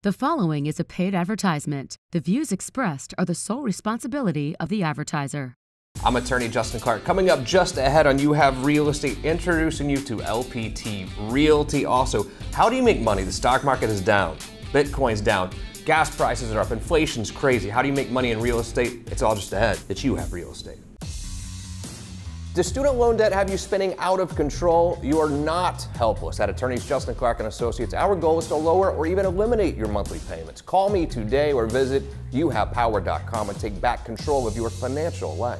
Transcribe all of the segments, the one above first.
The following is a paid advertisement. The views expressed are the sole responsibility of the advertiser. I'm attorney Justin Clark. Coming up just ahead on You Have Real Estate, introducing you to LPT Realty. Also, how do you make money? The stock market is down, Bitcoin's down, gas prices are up, inflation's crazy. How do you make money in real estate? It's all just ahead. It's You Have Real Estate. Does student loan debt have you spinning out of control? You are not helpless. At Attorneys Justin Clark and Associates, our goal is to lower or even eliminate your monthly payments. Call me today or visit youhavepower.com and take back control of your financial life.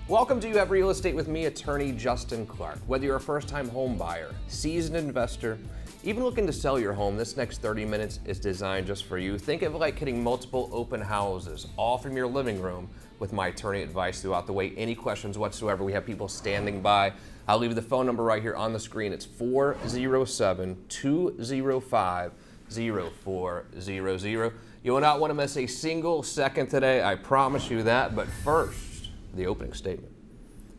Welcome to You Have Real Estate with me, attorney Justin Clark. Whether you're a first-time home buyer, seasoned investor, even looking to sell your home, this next 30 minutes is designed just for you. Think of it like hitting multiple open houses, all from your living room, with my attorney advice throughout the way. Any questions whatsoever, we have people standing by. I'll leave the phone number right here on the screen. It's 407-205-0400. You will not want to miss a single second today, I promise you that. But first, the opening statement.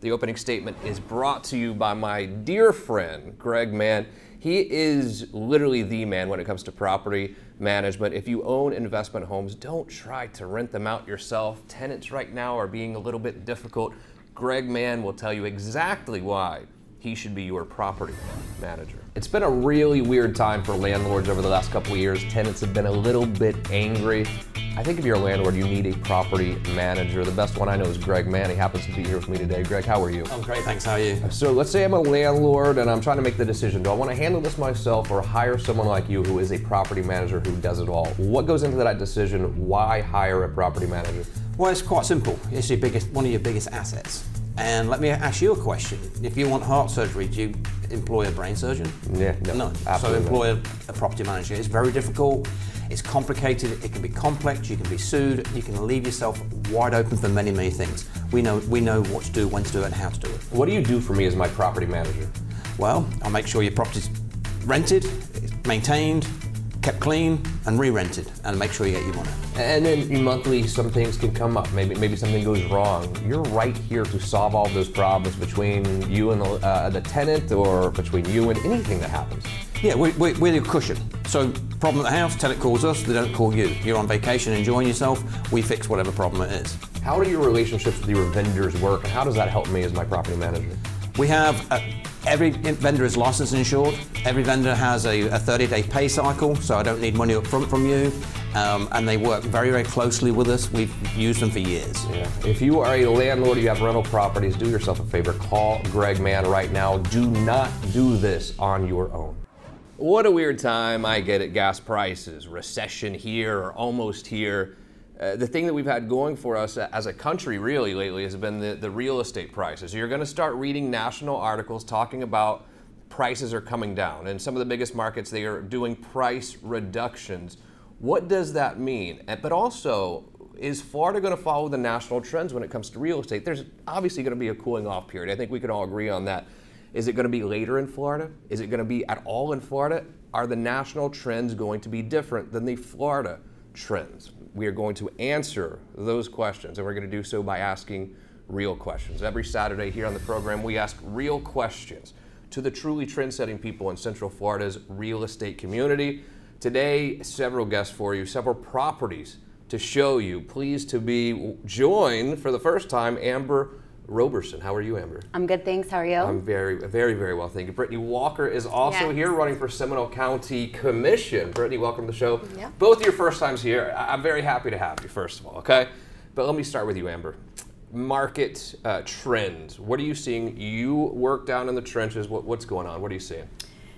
The opening statement is brought to you by my dear friend, Greg Mann. He is literally the man when it comes to property management. If you own investment homes, don't try to rent them out yourself. Tenants right now are being a little bit difficult. Greg Mann will tell you exactly why he should be your property manager. It's been a really weird time for landlords over the last couple of years. Tenants have been a little bit angry. I think if you're a landlord, you need a property manager. The best one I know is Greg Mann. He happens to be here with me today. Greg, how are you? I'm great, thanks. How are you? So let's say I'm a landlord and I'm trying to make the decision. Do I want to handle this myself or hire someone like you who is a property manager who does it all? What goes into that decision? Why hire a property manager? Well, it's quite simple. It's one of your biggest assets. And let me ask you a question. If you want heart surgery, do you employ a brain surgeon? Yeah, no. So employ a property manager. It's very difficult. It's complicated. It can be complex. You can be sued. You can leave yourself wide open for many, many things. We know what to do, when to do it, and how to do it. What do you do for me as my property manager? Well, I'll make sure your property's rented, maintained, kept clean, and re-rented, and make sure you get your money. And then monthly, some things can come up. Maybe something goes wrong. You're right here to solve all those problems between you and the tenant, or between you and anything that happens. Yeah, we're your cushion. So, problem at the house, tenant calls us, they don't call you. You're on vacation, enjoying yourself, we fix whatever problem it is. How do your relationships with your vendors work, and how does that help me as my property manager? We have, every vendor is licensed and insured. Every vendor has a 30-day pay cycle, so I don't need money up front from you. And they work very, very closely with us. We've used them for years. Yeah. If you are a landlord, you have rental properties, do yourself a favor. Call Greg Mann right now. Do not do this on your own. What a weird time. I get it. Gas prices, recession here or almost here. The thing that we've had going for us as a country really lately has been the real estate prices. You're going to start reading national articles talking about prices are coming down. In some of the biggest markets, they are doing price reductions. What does that mean? But also, is Florida going to follow the national trends when it comes to real estate? There's obviously going to be a cooling off period. I think we can all agree on that. Is it going to be later in Florida? Is it going to be at all in Florida? Are the national trends going to be different than the Florida trends? We are going to answer those questions, and we're going to do so by asking real questions. Every Saturday here on the program, we ask real questions to the truly trend-setting people in Central Florida's real estate community. Today, several guests for you, several properties to show you. Pleased to be joined for the first time, Amber Roberson. How are you, Amber? I'm good, thanks. How are you? I'm very, very, very well, thank you. Brittany Walker is also here running for Seminole County Commission. Brittany, welcome to the show. Yeah. Both your first times here. I'm very happy to have you, first of all, okay? But let me start with you, Amber. Market trends. What are you seeing? You work down in the trenches. What's going on? What are you seeing?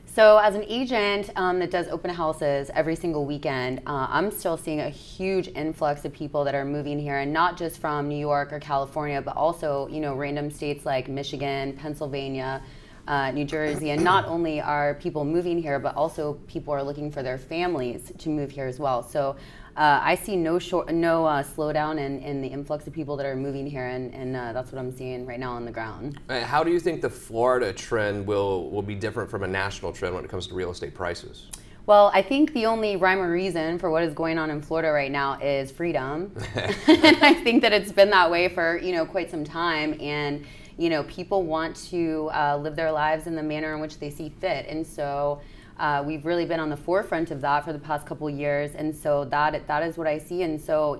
So as an agent that does open houses every single weekend, I'm still seeing a huge influx of people that are moving here, and not just from New York or California, but also, you know, random states like Michigan, Pennsylvania. New Jersey, and not only are people moving here, but also people are looking for their families to move here as well. So I see no slowdown in the influx of people that are moving here, and that's what I'm seeing right now on the ground. How do you think the Florida trend will be different from a national trend when it comes to real estate prices? Well, I think the only rhyme or reason for what is going on in Florida right now is freedom. And I think that it's been that way for, quite some time. And, people want to live their lives in the manner in which they see fit. And so we've really been on the forefront of that for the past couple of years. And so that is what I see. And so,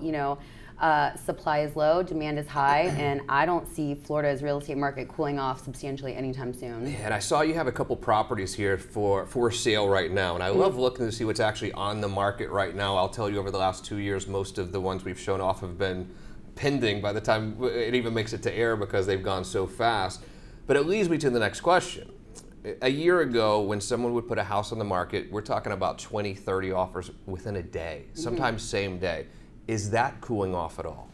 supply is low, demand is high, and I don't see Florida's real estate market cooling off substantially anytime soon. Yeah, and I saw you have a couple properties here for sale right now, and I love looking to see what's actually on the market right now. I'll tell you, over the last 2 years, most of the ones we've shown off have been pending by the time it even makes it to air because they've gone so fast. But it leads me to the next question. A year ago, when someone would put a house on the market, we're talking about 20, 30 offers within a day, sometimes same day. Is that cooling off at all?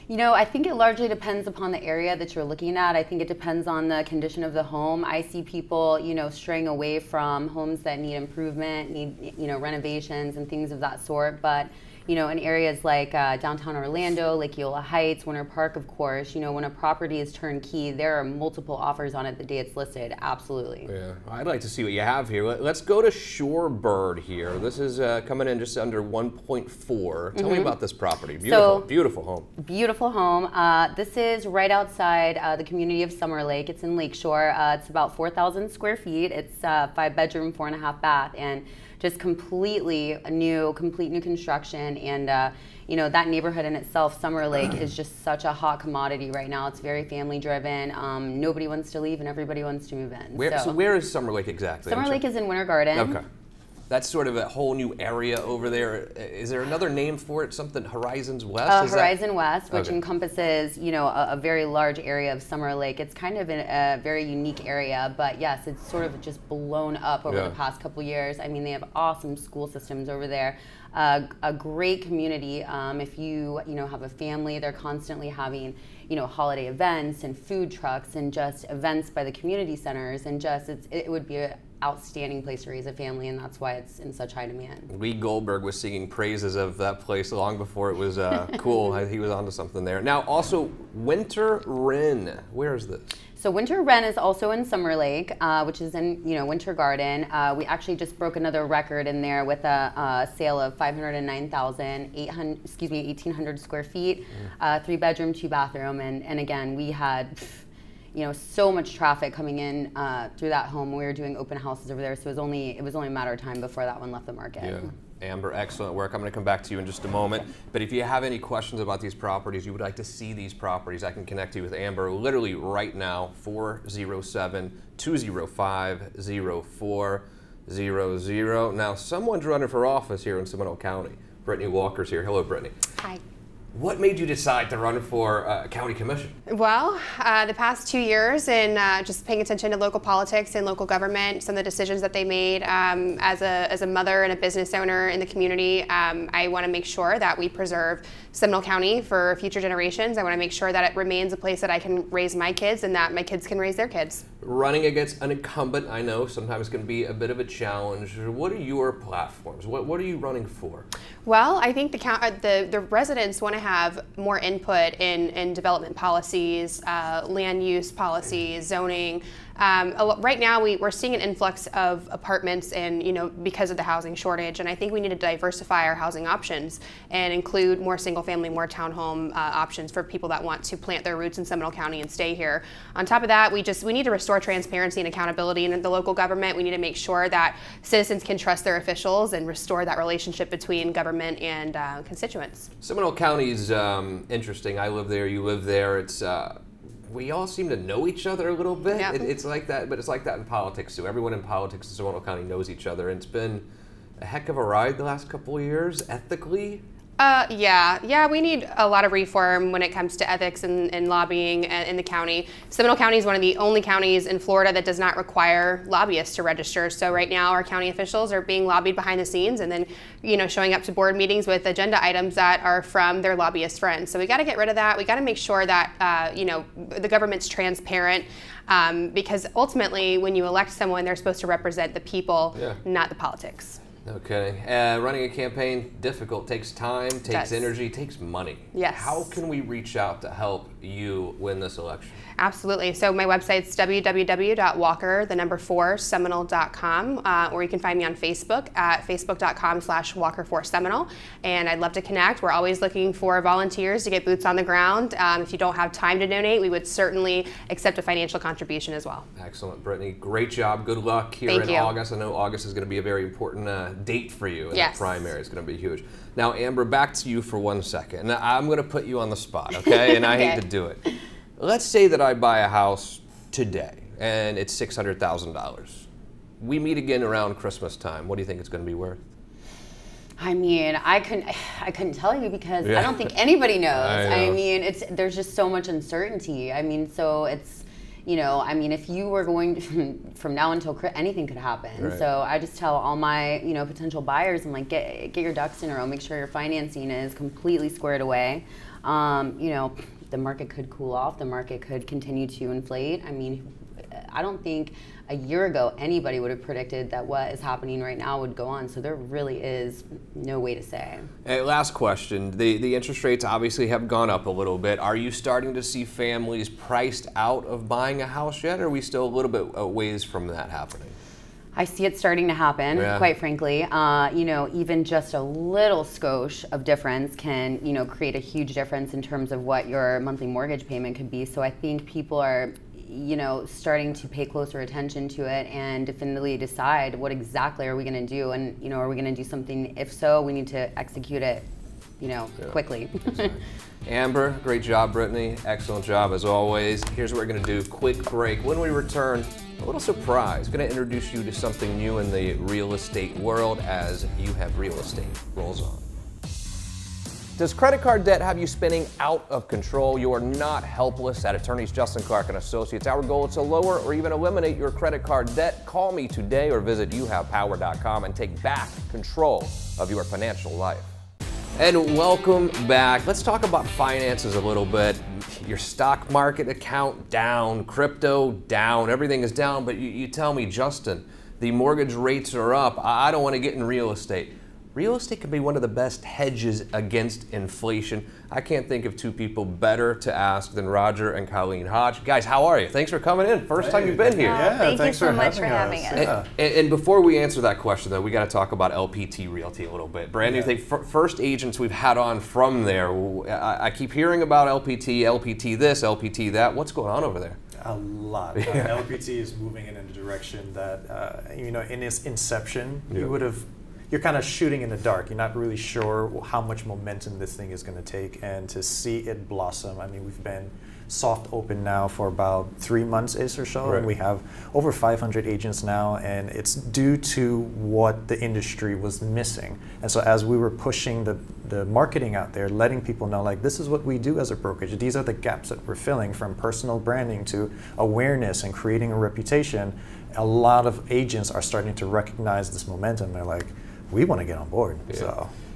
I think it largely depends upon the area that you're looking at. I think it depends on the condition of the home. I see people, straying away from homes that need improvement, need, renovations and things of that sort. But, in areas like downtown Orlando, Lake Eola Heights, Winter Park, of course, when a property is turnkey, there are multiple offers on it the day it's listed. Absolutely. Yeah, I'd like to see what you have here. Let's go to Shorebird here. This is coming in just under 1.4. Tell me about this property. Beautiful, beautiful home. Beautiful home. This is right outside the community of Summer Lake. It's in Lakeshore. It's about 4,000 square feet. It's 5-bedroom, 4.5 bath, and just complete new construction. And that neighborhood in itself, Summer Lake, is just such a hot commodity right now. It's very family driven. Nobody wants to leave and everybody wants to move in. So where is Summer Lake exactly? Summer Lake is in Winter Garden. Okay. That's sort of a whole new area over there. Is there another name for it? Something Horizons West? Horizon West, which encompasses, a very large area of Summer Lake. It's kind of a very unique area, but yes, it's sort of just blown up over the past couple years. I mean, they have awesome school systems over there. A great community. If you have a family, they're constantly having holiday events and food trucks and just events by the community centers, and just it would be an outstanding place to raise a family, and that's why it's in such high demand. Lee Goldberg was singing praises of that place long before it was cool. He was onto something there. Now, also Winter Wren. Where is this? So Winter Wren is also in Summer Lake, which is in Winter Garden. We actually just broke another record in there with a sale of 1,800 square feet, 3-bedroom, 2-bathroom, and again we had so much traffic coming in through that home. We were doing open houses over there, so it was only a matter of time before that one left the market. Yeah. Amber, excellent work. I'm going to come back to you in just a moment. But if you have any questions about these properties, you would like to see these properties, I can connect you with Amber literally right now, 407-205-0400. Now, someone's running for office here in Seminole County. Brittany Walker's here. Hello, Brittany. Hi. What made you decide to run for county commission? Well, the past 2 years and just paying attention to local politics and local government, some of the decisions that they made as a mother and a business owner in the community, I want to make sure that we preserve Seminole County for future generations. I want to make sure that it remains a place that I can raise my kids and that my kids can raise their kids. Running against an incumbent, I know, sometimes can be a bit of a challenge. What are your platforms? What are you running for? Well, I think the residents want to have more input in development policies, land use policies, zoning. Right now, we're seeing an influx of apartments, and because of the housing shortage. And I think we need to diversify our housing options and include more single-family, more townhome options for people that want to plant their roots in Seminole County and stay here. On top of that, we need to restore transparency and accountability in the local government. We need to make sure that citizens can trust their officials and restore that relationship between government and constituents. Seminole County is interesting. I live there. You live there. It's we all seem to know each other a little bit. Yeah. It's like that, but it's like that in politics too. Everyone in politics in Seminole County knows each other, and it's been a heck of a ride the last couple of years, ethically. Yeah, we need a lot of reform when it comes to ethics and lobbying in the county. Seminole County is one of the only counties in Florida that does not require lobbyists to register. So right now our county officials are being lobbied behind the scenes and then, showing up to board meetings with agenda items that are from their lobbyist friends. So we got to get rid of that. We got to make sure that, the government's transparent. Because ultimately, when you elect someone, they're supposed to represent the people, not the politics. Okay. Running a campaign, difficult, takes time, takes energy, takes money. Yes. How can we reach out to help you win this election? Absolutely. So my website's www.walker4seminole.com, or you can find me on Facebook at facebook.com/Walker4Seminole. And I'd love to connect. We're always looking for volunteers to get boots on the ground. If you don't have time to donate, we would certainly accept a financial contribution as well. Excellent, Brittany. Great job. Good luck here in August. I know August is going to be a very important date for you. And the primary is going to be huge. Now, Amber, back to you for 1 second. Now, I'm going to put you on the spot, okay? And I hate to do it. Let's say that I buy a house today and it's $600,000. We meet again around Christmas time. What do you think it's going to be worth? I mean, I couldn't tell you because I don't think anybody knows. I mean, there's just so much uncertainty. I mean, so it's, if you were going from now until anything could happen. Right. So I just tell all my, potential buyers, I'm like, get your ducks in a row, make sure your financing is completely squared away. The market could cool off. The market could continue to inflate. I mean, I don't think a year ago anybody would have predicted that what is happening right now would go on. So there really is no way to say. Hey, last question. The interest rates obviously have gone up a little bit. Are you starting to see families priced out of buying a house yet, or are we still a little bit ways from that happening? I see it starting to happen, quite frankly. Even just a little skosh of difference can, create a huge difference in terms of what your monthly mortgage payment could be. So I think people are, starting to pay closer attention to it and definitively decide what exactly are we going to do, and are we going to do something? If so, we need to execute it, quickly. Amber, great job. Brittany, excellent job as always. Here's what we're going to do. Quick break. When we return, a little surprise. Going to introduce you to something new in the real estate world as You Have Real Estate rolls on. Does credit card debt have you spinning out of control? You are not helpless. At Attorneys Justin Clark & Associates, our goal is to lower or even eliminate your credit card debt. Call me today or visit youhavepower.com and take back control of your financial life. And welcome back. Let's talk about finances a little bit. Your stock market account down, crypto down, everything is down, but you tell me, Justin, the mortgage rates are up. I don't want to get in real estate. Real estate can be one of the best hedges against inflation. I can't think of two people better to ask than Roger and Colleen Hodge. Guys, how are you? Thanks for coming in. First time you've been here. Thank you so much for having us. And before we answer that question, though, we got to talk about LPT Realty a little bit. Brand new thing, first agents we've had on from there. I keep hearing about LPT this, LPT that. What's going on over there? A lot. LPT is moving in a direction that, in its inception, you're kind of shooting in the dark. You're not really sure how much momentum this thing is going to take, and to see it blossom. I mean, we've been soft open now for about 3 months-ish or so, and we have over 500 agents now, and it's due to what the industry was missing. And so as we were pushing the marketing out there, letting people know, like, this is what we do as a brokerage. These are the gaps that we're filling, from personal branding to awareness and creating a reputation. A lot of agents are starting to recognize this momentum. They're like, we want to get on board.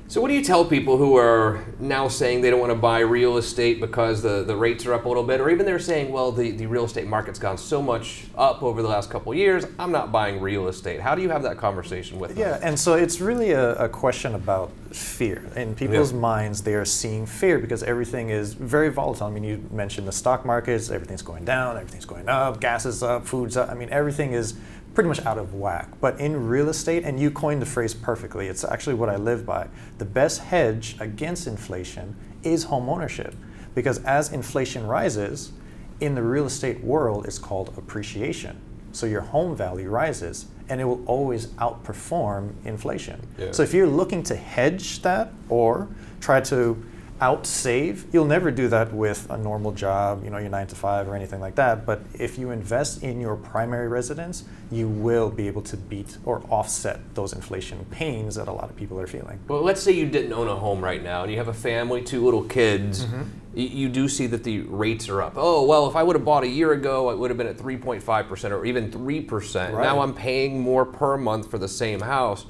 So what do you tell people who are now saying they don't want to buy real estate because the rates are up a little bit, or even they're saying, well, the real estate market's gone so much up over the last couple of years, I'm not buying real estate. How do you have that conversation with them? Yeah, and so it's really a question about fear. In people's minds, they are seeing fear because everything is very volatile. I mean, you mentioned the stock markets, everything's going down, everything's going up, gas is up, food's up. I mean, everything is pretty much out of whack. But in real estate, and you coined the phrase perfectly, it's actually what I live by, the best hedge against inflation is home ownership. Because as inflation rises, in the real estate world, it's called appreciation. So your home value rises, and it will always outperform inflation. So if you're looking to hedge that or try to out-save. You'll never do that with a normal job, your 9 to 5 or anything like that. But if you invest in your primary residence, you will be able to beat or offset those inflation pains that a lot of people are feeling. Well, let's say you didn't own a home right now and you have a family, 2 little kids. You do see that the rates are up. Oh, well, if I would have bought a year ago, it would have been at 3.5% or even 3%. Right. Now I'm paying more per month for the same house.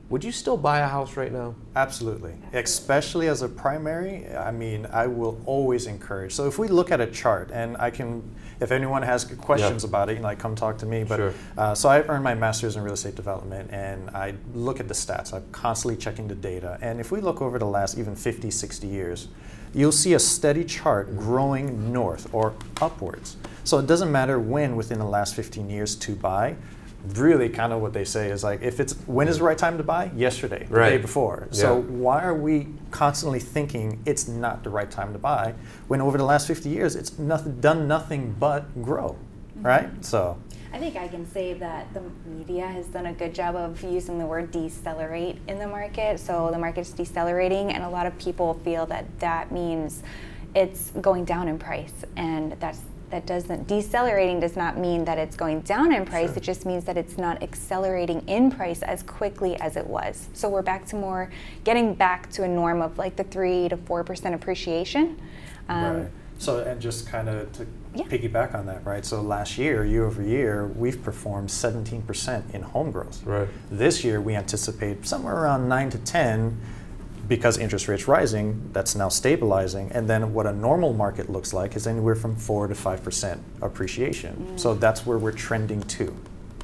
Would you still buy a house right now? Absolutely. Especially as a primary, I mean, I will always encourage. So if we look at a chart, and I can, if anyone has questions about it, come talk to me. But sure. So I've earned my master's in real estate development, and I look at the stats. I'm constantly checking the data. And if we look over the last even 50, 60 years, you'll see a steady chart growing north or upwards. So it doesn't matter when within the last 15 years to buy. Really kind of what they say is like, when is the right time to buy? Yesterday, the day before. Yeah. So why are we constantly thinking it's not the right time to buy when over the last 50 years it's done nothing but grow, right? So I think I can say that the media has done a good job of using the word decelerate in the market. So the market's decelerating, and a lot of people feel that that means it's going down in price, and decelerating does not mean that it's going down in price. Sure. It just means that it's not accelerating in price as quickly as it was. So we're getting back to a norm of like the 3 to 4% appreciation. Right. So, and just kind of to piggyback on that, right? So last year over year, we've performed 17% in home growth. Right. This year, we anticipate somewhere around 9 to 10. Because interest rates rising, that's now stabilizing. And then what a normal market looks like is anywhere from 4 to 5% appreciation. So that's where we're trending to.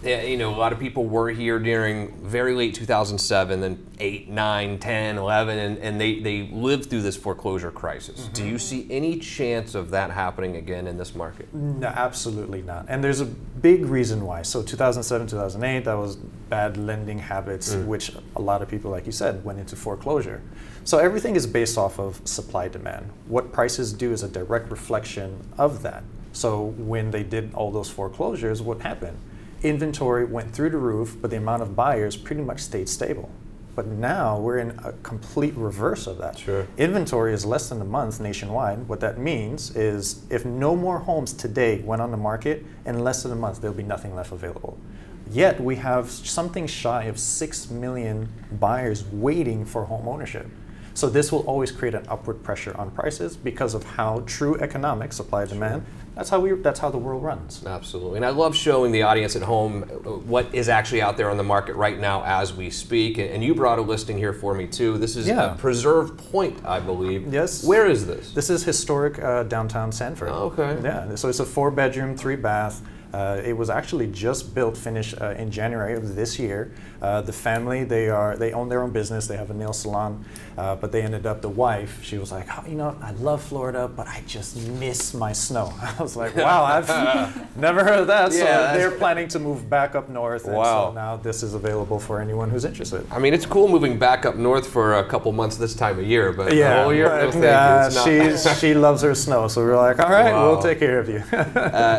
Yeah, a lot of people were here during very late 2007, then 8, 9, 10, 11, and they lived through this foreclosure crisis. Do you see any chance of that happening again in this market? No, absolutely not. And there's a big reason why. So 2007, 2008, that was bad lending habits, which a lot of people, like you said, went into foreclosure. So everything is based off of supply demand. What prices do is a direct reflection of that. So when they did all those foreclosures, what happened? Inventory went through the roof, but the amount of buyers pretty much stayed stable. But now we're in a complete reverse of that. Sure. Inventory is less than a month nationwide. What that means is if no more homes today went on the market, in less than a month, there'll be nothing left available. Yet we have something shy of 6 million buyers waiting for home ownership. So this will always create an upward pressure on prices because of how true economics, supply and demand, that's how the world runs. Absolutely. And I love showing the audience at home what is actually out there on the market right now as we speak. And you brought a listing here for me too. This is a Preserve Point, I believe. Yes. Where is this? This is historic downtown Sanford. Oh, okay. Yeah, so it's a 4-bedroom, 3-bath. It was actually just built, finished in January of this year. The family, they own their own business. They have a nail salon, but they ended up, the wife, she was like, oh, I love Florida, but I just miss my snow. I was like, wow, I've never heard of that. So they're planning to move back up north. And so now this is available for anyone who's interested. I mean, it's cool moving back up north for a couple months this time of year, but the whole year, no thank you. She loves her snow, so we were like, all right, we'll take care of you.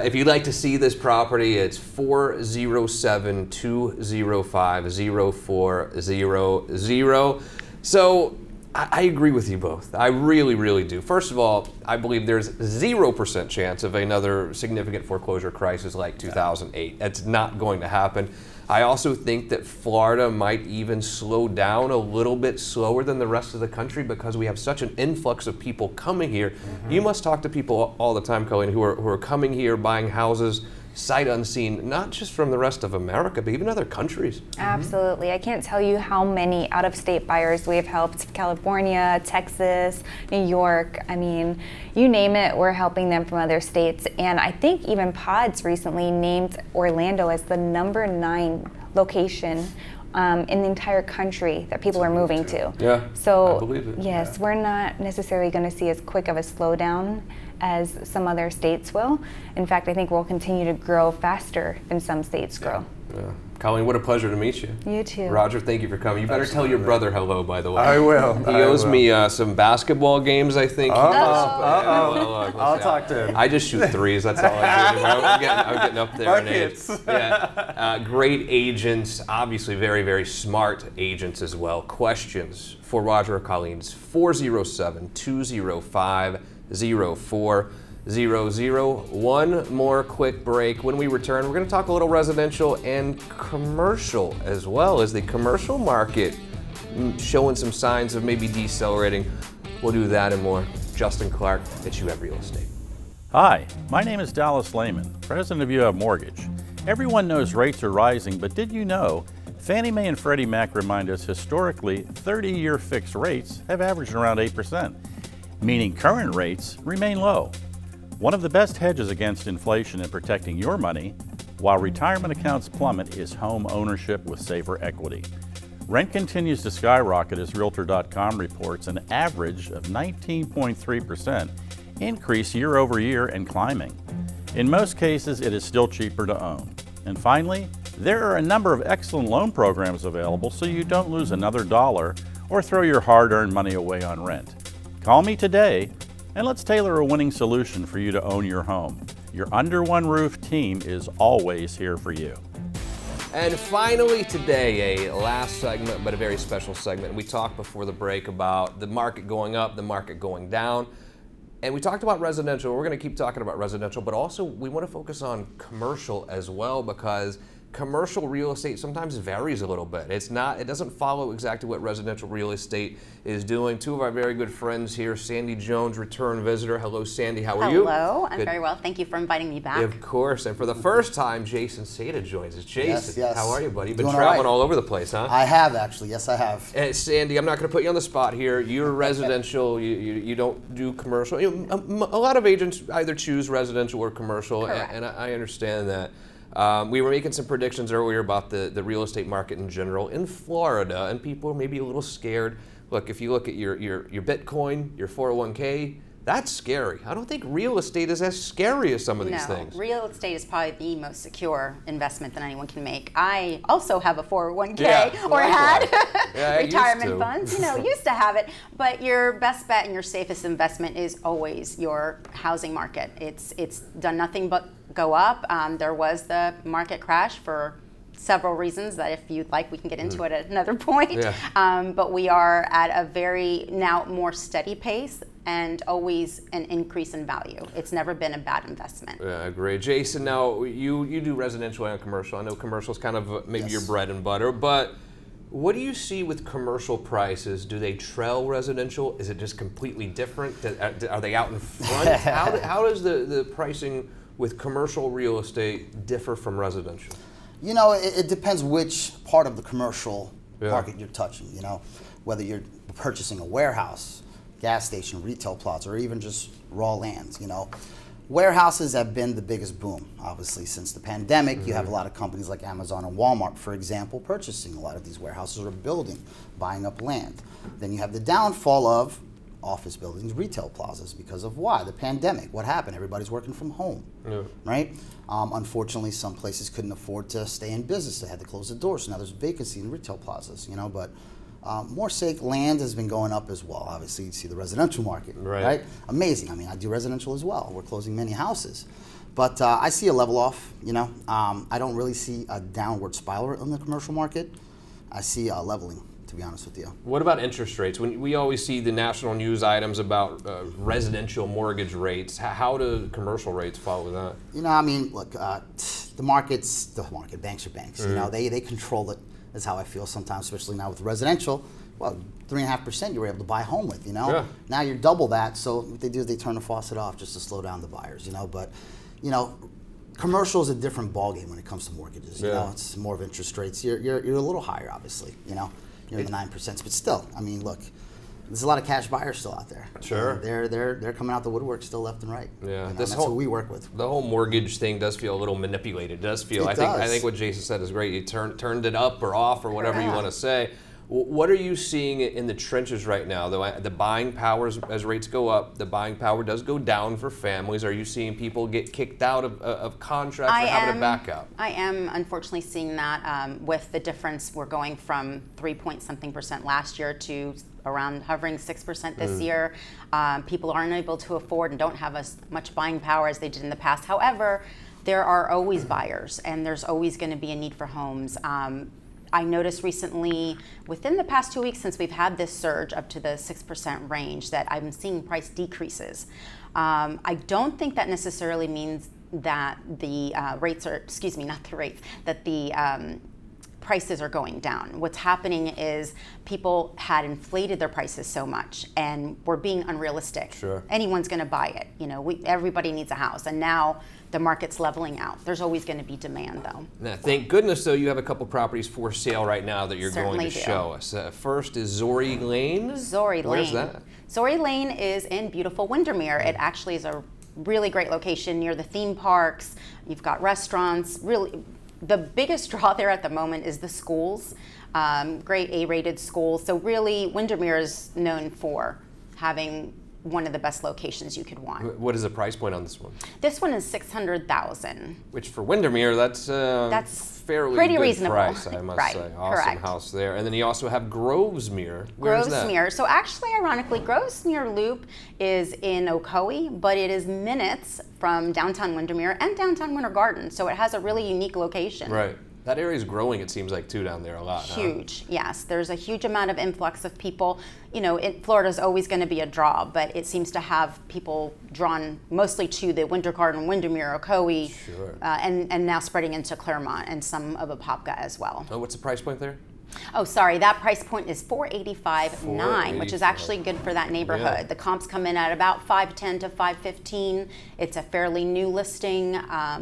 If you'd like to see this property, it's 407-205-0400. So I agree with you both. I really, really do. First of all, I believe there's 0% chance of another significant foreclosure crisis like 2008. That's not going to happen. I also think that Florida might even slow down a little bit slower than the rest of the country because we have such an influx of people coming here. You must talk to people all the time, Colleen, who are coming here, buying houses, sight unseen, not just from the rest of America, but even other countries. Absolutely. I can't tell you how many out-of-state buyers we have helped. California, Texas, New York. I mean, you name it, we're helping them from other states. And I think even Pods recently named Orlando as the #9 location in the entire country that people are moving to. Yeah, so I believe it. Yes, we're not necessarily going to see as quick of a slowdown as some other states will. In fact, I think we'll continue to grow faster than some states grow. Yeah. Colleen, what a pleasure to meet you. You too. Roger, thank you for coming. You better tell your brother hello, by the way. I will. He owes me some basketball games, I think. I'll talk to him. I just shoot threes. That's all I do. I'm getting up there in age. Buckets. Yeah. Great agents, obviously very, very smart agents as well. Questions for Roger or Colleen, 407-205-0400. One more quick break. When we return, we're going to talk a little residential and commercial as well. As the commercial market showing some signs of maybe decelerating. We'll do that and more. Justin Clark, That You Have Real Estate. Hi, my name is Dallas Lehman, president of You Have Mortgage. Everyone knows rates are rising, but did you know Fannie Mae and Freddie Mac remind us historically 30-year fixed rates have averaged around 8%, meaning current rates remain low. One of the best hedges against inflation and protecting your money while retirement accounts plummet is home ownership with safer equity. Rent continues to skyrocket as Realtor.com reports an average of 19.3% increase year over year and climbing. In most cases, it is still cheaper to own. And finally, there are a number of excellent loan programs available so you don't lose another dollar or throw your hard-earned money away on rent. Call me today and let's tailor a winning solution for you to own your home. Your Under One Roof team is always here for you. And finally today, a last segment, but a very special segment. We talked before the break about the market going up, the market going down. And we talked about residential. We're going to keep talking about residential, but also we want to focus on commercial as well, because commercial real estate sometimes varies a little bit. It doesn't follow exactly what residential real estate is doing. Two of our very good friends here, Sandy Jones, return visitor. Hello, Sandy. How are you? Hello. I'm very well. Thank you for inviting me back. Of course. And for the first time, Jason Seda joins us. Jason, yes. how are you, buddy? You've been Doing traveling all right. all over the place, huh? I have, actually. Yes, I have. And Sandy, I'm not going to put you on the spot here. You're residential. You don't do commercial. A lot of agents either choose residential or commercial, and I understand that. We were making some predictions earlier about the real estate market in general in Florida, and people are maybe a little scared. Look, if you look at your Bitcoin, your 401k, that's scary. I don't think real estate is as scary as some of these things. Real estate is probably the most secure investment that anyone can make. I also have a 401k or had retirement funds. Used to have it. But your best bet and your safest investment is always your housing market. It's done nothing but go up. There was the market crash for several reasons that if you'd like we can get into it at another point. But we are at a very now more steady pace and always an increase in value. It's never been a bad investment. Yeah, great. Jason, now you do residential and commercial. I know commercial is kind of maybe your bread and butter, but what do you see with commercial prices? Do they trail residential? Is it just completely different? Are they out in front? How does the pricing with commercial real estate differ from residential? It depends which part of the commercial market you're touching, whether you're purchasing a warehouse, gas station, retail plaza, or even just raw lands, Warehouses have been the biggest boom, obviously, since the pandemic. You have a lot of companies like Amazon and Walmart, for example, purchasing a lot of these warehouses or building, buying up land. Then you have the downfall of office buildings, retail plazas, because of why? The pandemic. What happened? Everybody's working from home, right? Unfortunately, some places couldn't afford to stay in business. They had to close the doors. So now there's vacancy in retail plazas, but more sake, land has been going up as well. Obviously, you see the residential market, right? Amazing. I mean, I do residential as well. We're closing many houses. But I see a level off, I don't really see a downward spiral in the commercial market. I see a leveling, to be honest with you. What about interest rates? When we always see the national news items about residential mortgage rates, how do commercial rates follow that? Look, the market, banks are banks. They control it. Is how I feel sometimes, especially now with residential. Well, 3.5% you were able to buy a home with, Now you're double that. So what they do is they turn the faucet off just to slow down the buyers, But, commercial is a different ballgame when it comes to mortgages. It's more of interest rates. You're a little higher, obviously. You're in the 9%, but still, look, there's a lot of cash buyers still out there. Sure. They're coming out the woodwork still left and right. Yeah. That's who we work with. The whole mortgage thing does feel a little manipulated. It does feel. I think what Jason said is great. You turned it up or off or whatever you want to say. What are you seeing in the trenches right now? The buying power, as rates go up, the buying power does go down for families. Are you seeing people get kicked out of contracts or having to back out? I am unfortunately seeing that with the difference. We're going from 3-point-something% last year to around hovering 6% this year. People aren't able to afford and don't have as much buying power as they did in the past. However, there are always buyers, and there's always going to be a need for homes. I noticed recently, within the past 2 weeks since we've had this surge up to the 6% range, that I'm seeing price decreases. I don't think that necessarily means that the rates are, excuse me, not the rates, that the prices are going down. What's happening is people had inflated their prices so much and were being unrealistic. Sure. Anyone's going to buy it. You know, everybody needs a house, and now the market's leveling out. There's always going to be demand, though. Now, thank goodness, though, you have a couple properties for sale right now that you're Certainly going to show us. First is Zorrie Lane. Zorrie Lane. Where's that? Zorrie Lane is in beautiful Windermere. It actually is a really great location near the theme parks. You've got restaurants. Really, the biggest draw there at the moment is the schools. Great A-rated schools. So really, Windermere is known for having one of the best locations you could want. What is the price point on this one? This one is $600,000. Which for Windermere, that's fairly pretty good reasonable price, I must right, say. Awesome correct. house there. And then you also have Grovesmere. Where's that? Grovesmere. So actually, ironically, Grovesmere Loop is in Ocoee, but it is minutes from downtown Windermere and downtown Winter Garden. So it has a really unique location. Right. That area is growing, it seems like, too, down there a lot. Huge, yes. There's a huge amount of influx of people. You know, Florida's always going to be a draw, but it seems to have people drawn mostly to the Winter Garden, Windermere, Ocoee, Sure. and now spreading into Claremont and some of Apopka as well. Oh, what's the price point there? Oh, sorry, that price point is $485,900, which is actually good for that neighborhood. Yeah. The comps come in at about $510,000 to $515,000. It's a fairly new listing,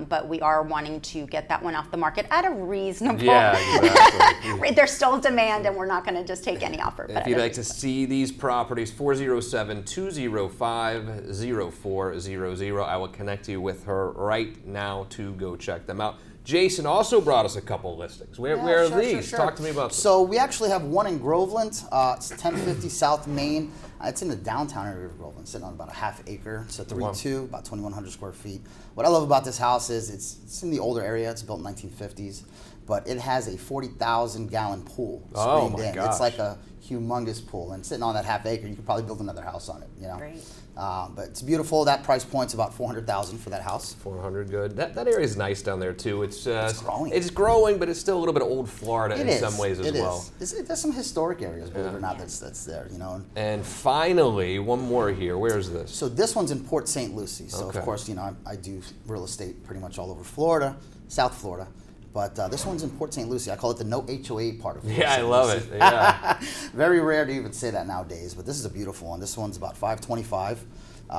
but we are wanting to get that one off the market at a reasonable. Yeah, exactly. There's still demand, and we're not going to just take any offer. If you'd like to see these properties, 407-205-0400. I will connect you with her right now to go check them out. Jason also brought us a couple listings. Where are these? Sure. Talk to me about them. So we actually have one in Groveland. It's 1050 South Main. It's in the downtown area of Groveland, sitting on about a half acre. It's a 3.2, about 2,100 square feet. What I love about this house is it's in the older area. It's built in 1950s, but it has a 40,000-gallon pool screened in. Gosh. It's like a humongous pool, and sitting on that half acre, you could probably build another house on it. You know. Great. But it's beautiful. That price point's about $400,000 for that house. 400, good. That area is nice down there too. It's growing. It's growing, but it's still a little bit of old Florida in some ways as well. There's some historic areas, believe it or not, that's there. You know. And finally, one more here. Where is this? So this one's in Port St. Lucie. So of course, you know, I do real estate pretty much all over Florida, South Florida. But this one's in Port St. Lucie. I call it the no HOA part of Port I St. love Lucie. it. Yeah. Very rare to even say that nowadays, but this is a beautiful one. This one's about $525,000.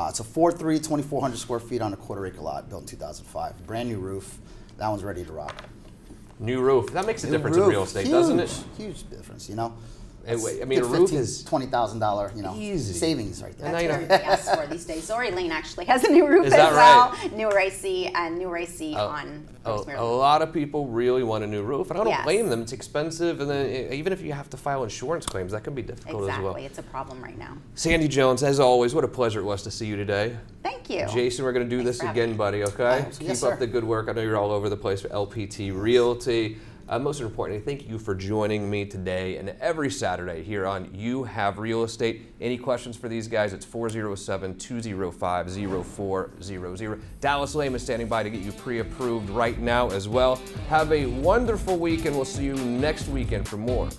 It's a 4.3, 2,400 square feet on a quarter-acre lot, built in 2005. Brand new roof. That one's ready to rock. New roof. That makes a difference in real estate, doesn't it? Huge difference, you know. I mean, a roof is $20,000, you know, easy savings right there. That's what everybody asks for these days. Zorrie Lane actually has a new roof Is as that well. right? Newer AC and newer AC on Grovesmere. A lot of people really want a new roof, and I don't Yes. blame them. It's expensive, and then even if you have to file insurance claims, that can be difficult as well. Exactly, it's a problem right now. Sandy Jones, as always, what a pleasure it was to see you today. Thank you. Jason, we're going to do this again, buddy, okay? Yes, Keep up the good work. I know you're all over the place for LPT Realty. Most importantly, thank you for joining me today and every Saturday here on You Have Real Estate. Any questions for these guys? It's 407-205-0400. Dallas Lame is standing by to get you pre-approved right now as well. Have a wonderful weekend. We'll see you next weekend for more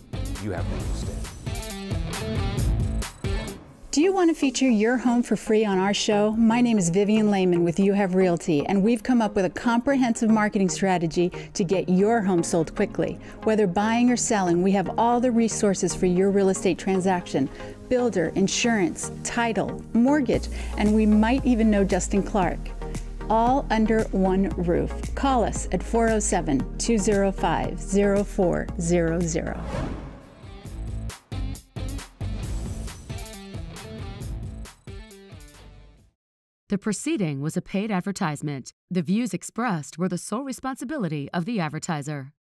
You Have Real Estate. Do you want to feature your home for free on our show? My name is Vivian Lehman with You Have Realty, and we've come up with a comprehensive marketing strategy to get your home sold quickly. Whether buying or selling, we have all the resources for your real estate transaction: builder, insurance, title, mortgage, and we might even know Justin Clark. All under one roof. Call us at 407-205-0400. The proceeding was a paid advertisement. The views expressed were the sole responsibility of the advertiser.